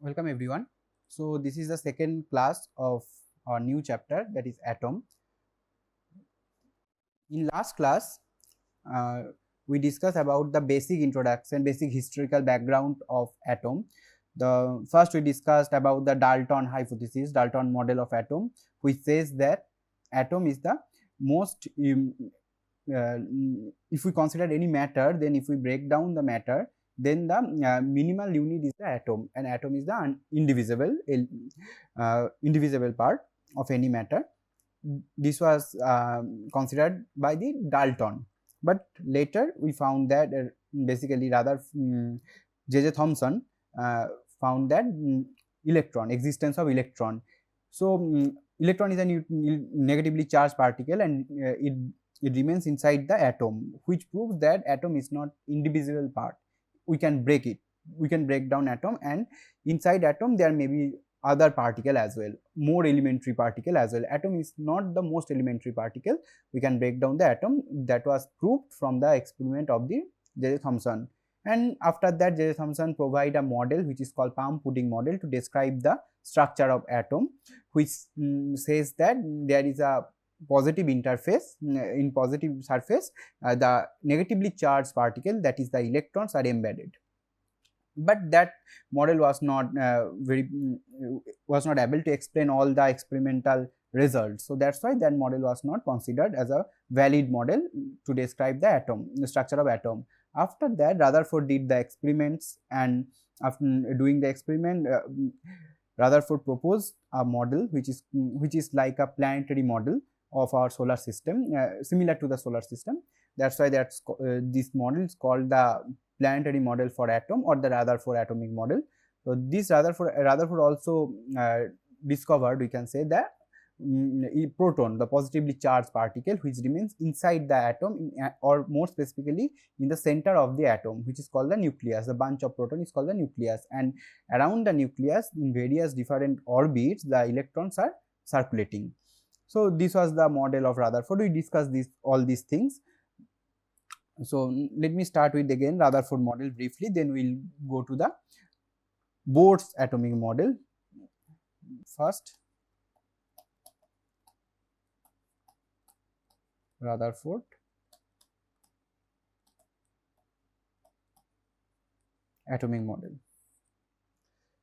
Welcome everyone. So this is the second class of our new chapter, that is atom. In last class uh, we discussed about the basic introduction, basic historical background of atom. The first we discussed about the Dalton hypothesis, Dalton model of atom, which says that atom is the most if we consider any matter, then if we break down the matter, then the minimal unit is the atom, and atom is the indivisible part of any matter. This was considered by the Dalton, but later we found that basically rather J.J. Thomson found that existence of electron. So electron is a negatively charged particle, and it remains inside the atom, which proves that atom is not indivisible part. We can break it, we can break down atom, and inside atom there may be other particle as well, more elementary particle as well. Atom is not the most elementary particle, we can break down the atom. That was proved from the experiment of the J.J. Thomson. And after that, J.J. Thomson provide a model which is called palm pudding model to describe the structure of atom, which says that there is a positive interface. In positive surface, the negatively charged particle, that is the electrons, are embedded. But that model was not was not able to explain all the experimental results. So that's why that model was not considered as a valid model to describe the atom, the structure of atom. After that, Rutherford did the experiments, and after doing the experiment, Rutherford proposed a model which is like a planetary model of our solar system, similar to the solar system. That's why this model is called the planetary model for atom, or the Rutherford atomic model. So this Rutherford also discovered, we can say, that proton, the positively charged particle, which remains inside the atom, or more specifically in the center of the atom, which is called the nucleus. The bunch of proton is called the nucleus, and around the nucleus in various different orbits the electrons are circulating. So this was the model of Rutherford. We discussed all these things. So let me start with again Rutherford model briefly, then we'll go to the Bohr's atomic model. First, Rutherford atomic model.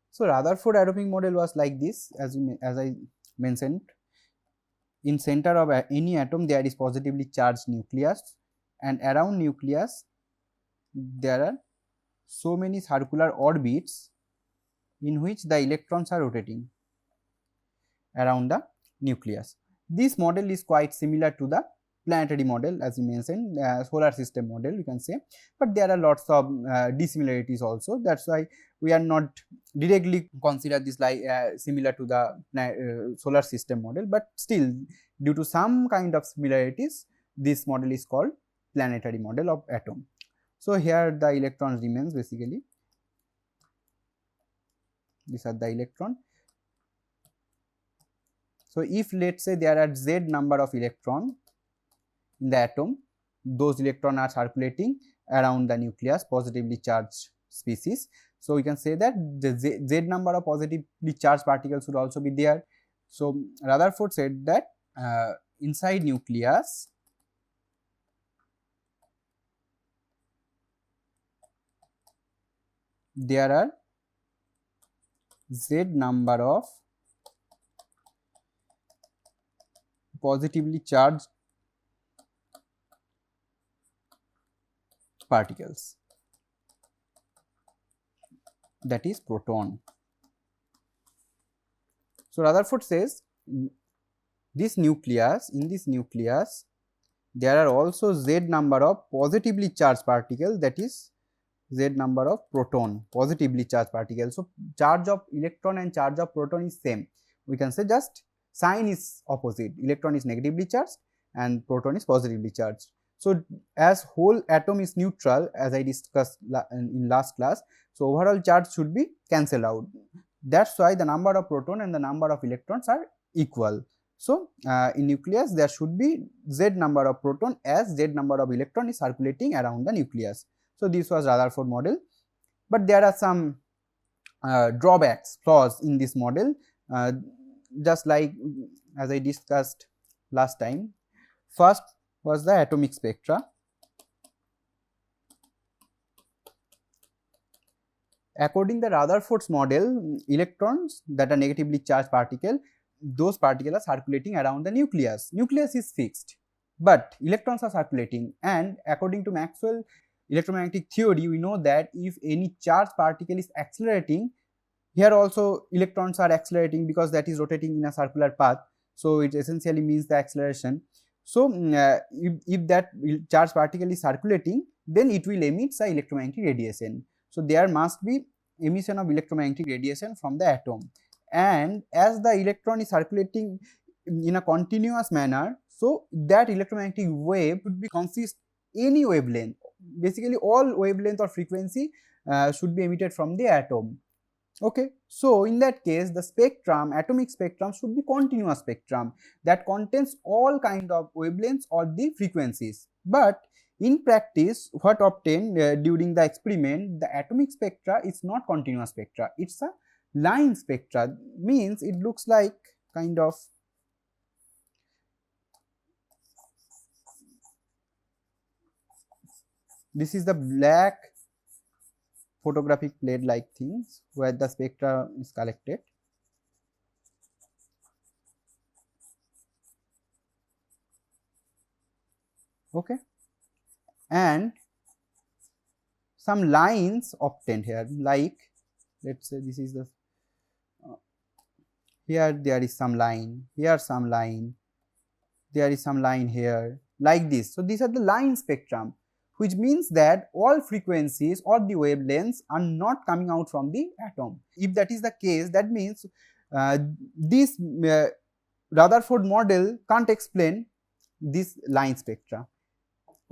So Rutherford atomic model was like this, as I mentioned. In center of any atom there is positively charged nucleus, and around nucleus there are so many circular orbits in which the electrons are rotating around the nucleus. This model is quite similar to the planetary model, as we mentioned, solar system model, you can say, but there are lots of dissimilarities also. That's why we are not directly consider this like similar to the solar system model, but still, due to some kind of similarities, this model is called planetary model of atom. So here the electrons remains, basically these are the electron. So if let's say there are z number of electron in the atom, those electrons are circulating around the nucleus, positively charged species. So we can say that the z number of positively charged particles should also be there. So Rutherford said that inside nucleus there are z number of positively charged particles, that is proton. So Rutherford says this nucleus, in this nucleus there are also z number of positively charged particles, that is z number of proton, positively charged particles. So charge of electron and charge of proton is same, we can say, just sign is opposite. Electron is negatively charged and proton is positively charged. So as whole atom is neutral, as I discussed in last class, so overall charge should be cancelled out. That's why the number of proton and the number of electrons are equal. So in nucleus there should be z number of proton as z number of electron is circulating around the nucleus. So this was Rutherford model, but there are some drawbacks, flaws in this model, just like as I discussed last time. First was the atomic spectra. According to Rutherford's model, electrons that are negatively charged particle, those particles are circulating around the nucleus. Nucleus is fixed, but electrons are circulating, and according to Maxwell electromagnetic theory, we know that if any charged particle is accelerating, here also electrons are accelerating because that is rotating in a circular path, so it essentially means the acceleration. So if that charged particle is circulating, then it will emit the electromagnetic radiation. So there must be emission of electromagnetic radiation from the atom, and as the electron is circulating in a continuous manner, so that electromagnetic wave would be consist any wavelength, basically all wavelength or frequency should be emitted from the atom. Okay, so in that case the spectrum, atomic spectrum, should be continuous spectrum that contains all kind of wavelengths or the frequencies. But in practice, what obtained during the experiment, the atomic spectra is not continuous spectra, it's a line spectra, means it looks like kind of this is the black photographic plate like things where the spectra is collected. Okay, and some lines obtained here, like let's say this is the here there is some line, here some line, there is some line here, like this. So these are the line spectrum, which means that all frequencies or the wavelengths are not coming out from the atom. If that is the case, that means this Rutherford model can't explain this line spectra.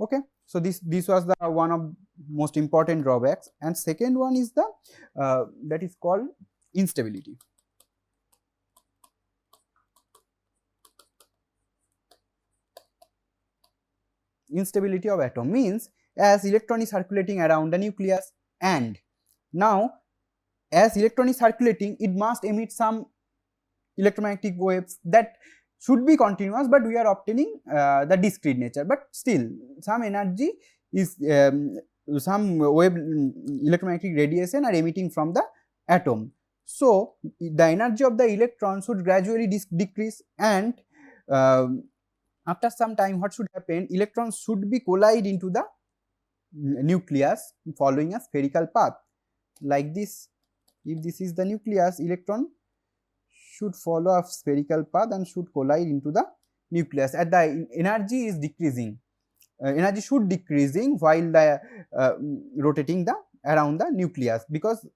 Okay, so this was the one of most important drawbacks. And second one is the that is called instability. Instability of atom means as electron is circulating around the nucleus, and now as electron is circulating, it must emit some electromagnetic waves that should be continuous, but we are obtaining the discrete nature, but still some energy is some wave electromagnetic radiation are emitting from the atom. So the energy of the electron should gradually decrease, and after some time what should happen, electrons should be collide into the nucleus following a spherical path like this. If this is the nucleus, electron should follow a spherical path and should collide into the nucleus. At the energy is decreasing, energy should decreasing while the rotating the around the nucleus, because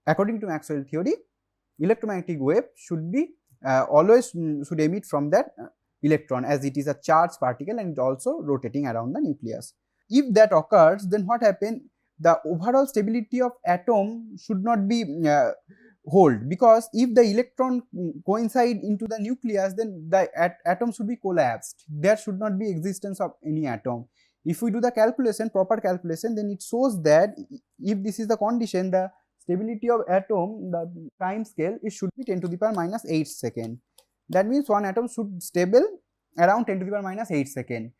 according to Maxwell theory, electromagnetic wave should be always should emit from that electron, as it is a charged particle and also rotating around the nucleus. If that occurs, then what happens? The overall stability of atom should not be hold, because if the electron coincide into the nucleus, then the atom should be collapsed. There should not be existence of any atom. If we do the calculation, proper calculation, then it shows that if this is the condition, the stability of atom, the time scale, it should be 10 to the power minus 8 second. That means one atom should stable around 10 to the power minus 8 second.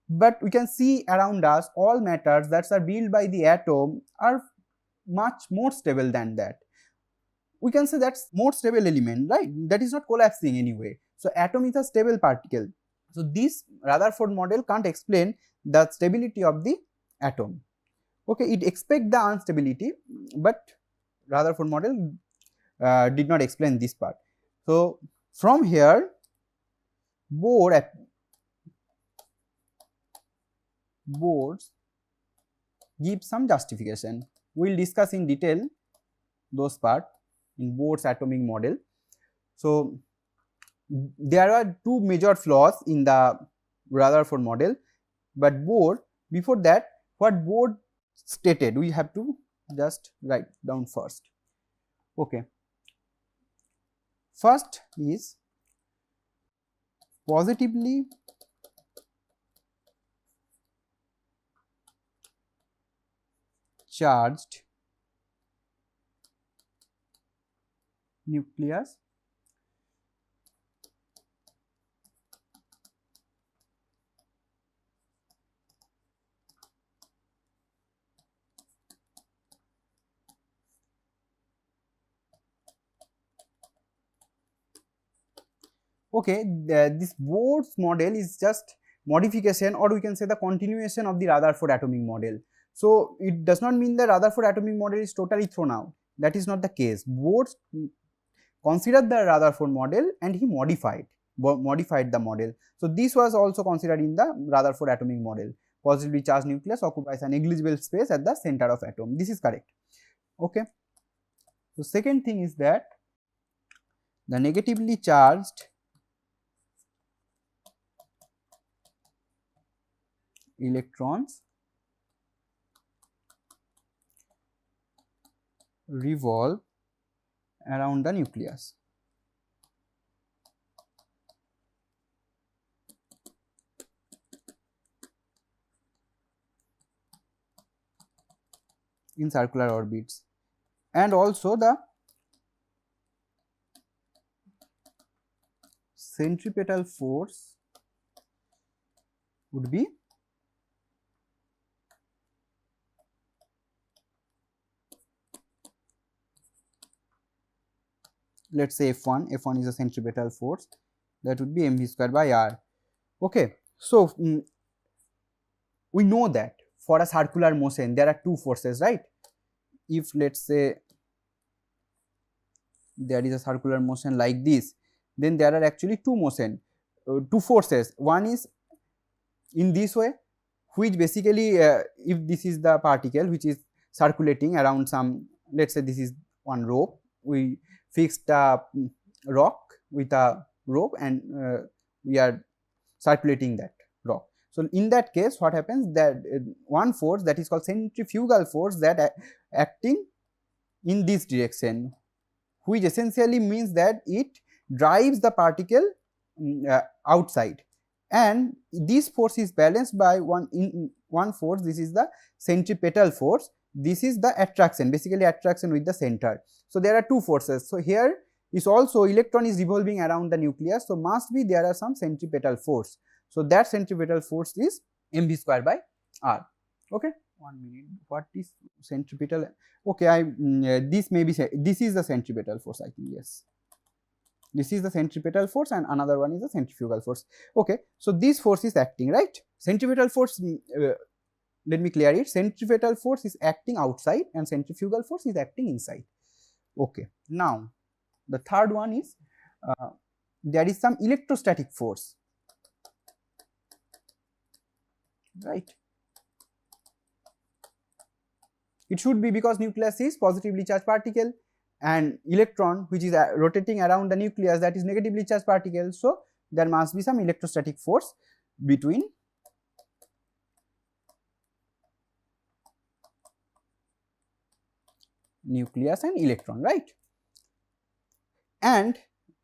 But we can see around us all matters that are built by the atom are much more stable than that. We can say that's more stable element, right? That is not collapsing anyway. So atom is a stable particle. So this Rutherford model can't explain the stability of the atom. Okay, it expects the instability, but Rutherford model did not explain this part. So from here, boards give some justification. We will discuss in detail those part in Bohr's atomic model. So there are two major flaws in the Rutherford model, but Bohr, before that, what Bohr stated, we have to just write down first. Okay, first is positively charged nucleus. Okay, this Bohr's model is just modification, or we can say the continuation of the Rutherford atomic model. So it does not mean that Rutherford atomic model is totally thrown out. That is not the case. Bohr considered the Rutherford model and he modified the model. So this was also considered in the Rutherford atomic model. Positively charged nucleus occupies a negligible space at the center of atom. This is correct. Okay. So second thing is that the negatively charged electrons revolve around the nucleus. In circular orbits, and also the centripetal force would be let us say F1 is a centripetal force, that would be mv square by r. Okay. So we know that for a circular motion there are two forces, right? If let us say there is a circular motion like this, then there are actually two forces. One is in this way, which basically if this is the particle which is circulating around some, let us say this is one rope, we fixed a rock with a rope and we are circulating that rock. So in that case what happens, that one force that is called centrifugal force that acting in this direction, which essentially means that it drives the particle outside, and this force is balanced by one force. This is the centripetal force, this is the attraction, basically attraction with the center. So there are two forces. So here is also electron is revolving around the nucleus, so must be there are some centripetal force. So that centripetal force is mv square by r. Okay, 1 minute, what is centripetal? Okay, this may be, this is the centripetal force, I think. Yes, this is the centripetal force and another one is the centrifugal force. Okay, so this force is acting, right? Centripetal force, let me clear it, centripetal force is acting outside and centrifugal force is acting inside. Okay, now the third one is there is some electrostatic force, right? It should be, because nucleus is positively charged particle and electron which is rotating around the nucleus, that is negatively charged particle. So there must be some electrostatic force between nucleus and electron, right? And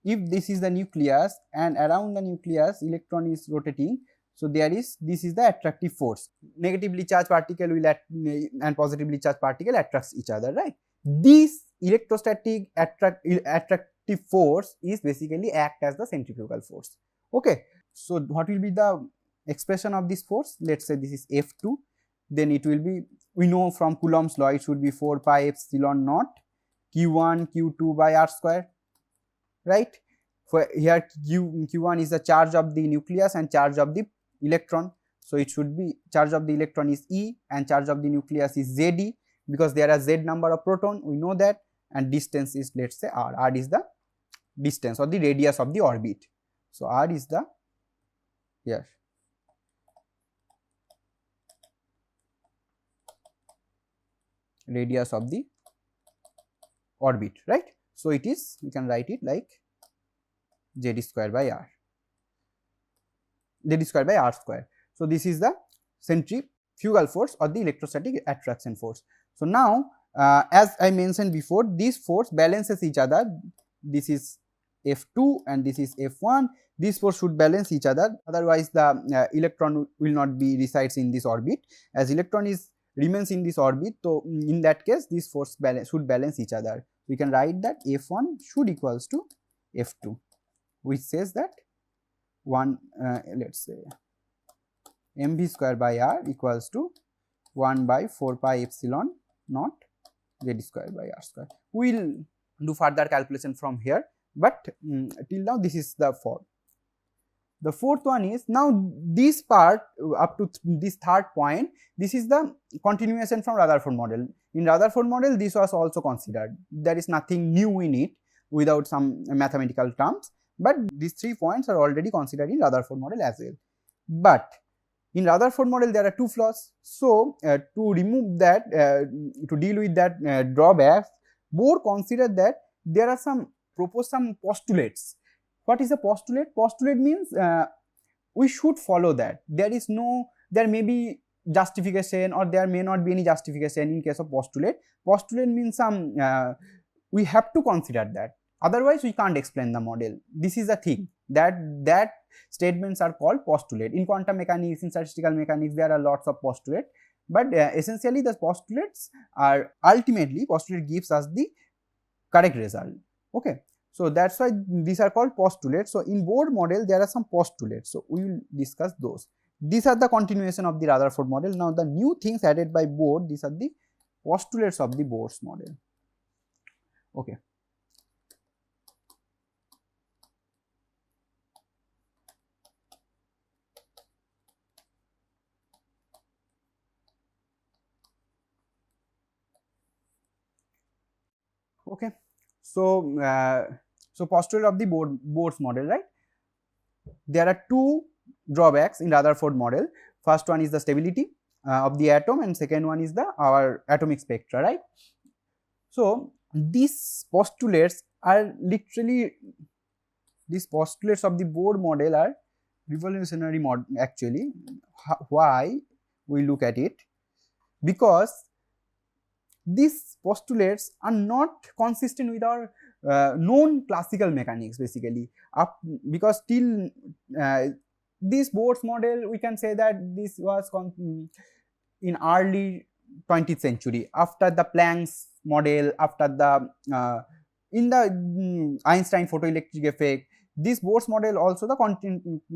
if this is the nucleus and around the nucleus electron is rotating, so there is, this is the attractive force. Negatively charged particle will and positively charged particle attracts each other, right? This electrostatic attractive force is basically act as the centrifugal force. Okay, so what will be the expression of this force? Let's say this is F2, then it will be, we know from Coulomb's law, it should be 4 pi epsilon naught q1 q2 by r square, right? For here q1 is the charge of the nucleus and charge of the electron, so it should be charge of the electron is E and charge of the nucleus is Zd, because there are Z number of proton, we know that, and distance is, let's say r. R is the distance or the radius of the orbit. So r is the, here, radius of the orbit, right? So it is, we can write it like Z square by r, Z square by r square. So this is the centrifugal force or the electrostatic attraction force. So now as I mentioned before, this force balances each other. This is F2 and this is F1. This force should balance each other, otherwise the electron will not be resides in this orbit. As electron is remains in this orbit, so in that case this force should balance each other. We can write that F1 should equals to F2, which says that let's say mv square by r equals to 1 by 4 pi epsilon naught z square by r square. We will do further calculation from here, but till now this is the fourth. The fourth one is, now this part up to this third point, this is the continuation from Rutherford model. In Rutherford model, this was also considered. There is nothing new in it without some mathematical terms, but these 3 points are already considered in Rutherford model as well. But in Rutherford model, there are 2 flaws. So, to remove that, to deal with that drawbacks, Bohr considered that there are some postulates. What is a postulate? Postulate means we should follow that. There may be justification or there may not be any justification in case of postulate. Postulate means we have to consider that. Otherwise, we can't explain the model. This is a thing that statements are called postulate. In quantum mechanics, in statistical mechanics, there are lots of postulates. But essentially, the postulates are ultimately, postulate gives us the correct result. Okay. So, that is why these are called postulates. So, in Bohr model, there are some postulates. So, we will discuss those. These are the continuation of the Rutherford model. Now, the new things added by Bohr, these are the postulates of the Bohr's model. Okay. Okay. So, postulate of the Bohr's model, right? There are 2 drawbacks in Rutherford model. First one is the stability of the atom, and second one is our atomic spectra, right? So, these postulates are literally, these postulates of the Bohr model are revolutionary actually. Why we look at it? Because these postulates are not consistent with our known classical mechanics basically. Because till this Bohr's model, we can say that this was in early 20th century, after the Planck's model, after the in the Einstein photoelectric effect. This Bohr's model also the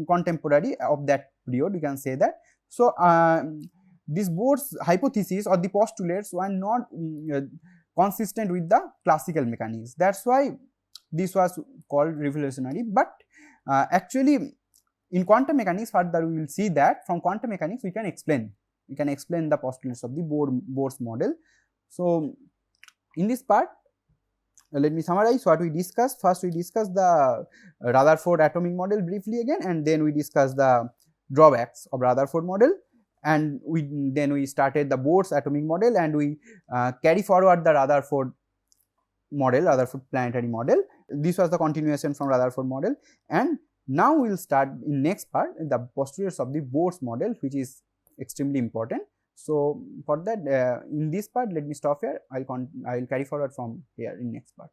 contemporary of that period, we can say that. So, this Bohr's hypothesis or the postulates were not consistent with the classical mechanics. That is why this was called revolutionary. But actually, in quantum mechanics, further we will see that from quantum mechanics we can explain the postulates of the Bohr's model. So, in this part, let me summarize what we discussed. First, we discussed the Rutherford atomic model briefly again, and then we discussed the drawbacks of Rutherford model. And then we started the Bohr's atomic model, and we carry forward the Rutherford model, Rutherford planetary model. This was the continuation from Rutherford model, and now we will start in next part the postulates of the Bohr's model, which is extremely important. So, for that in this part, let me stop here. I will carry forward from here in next part.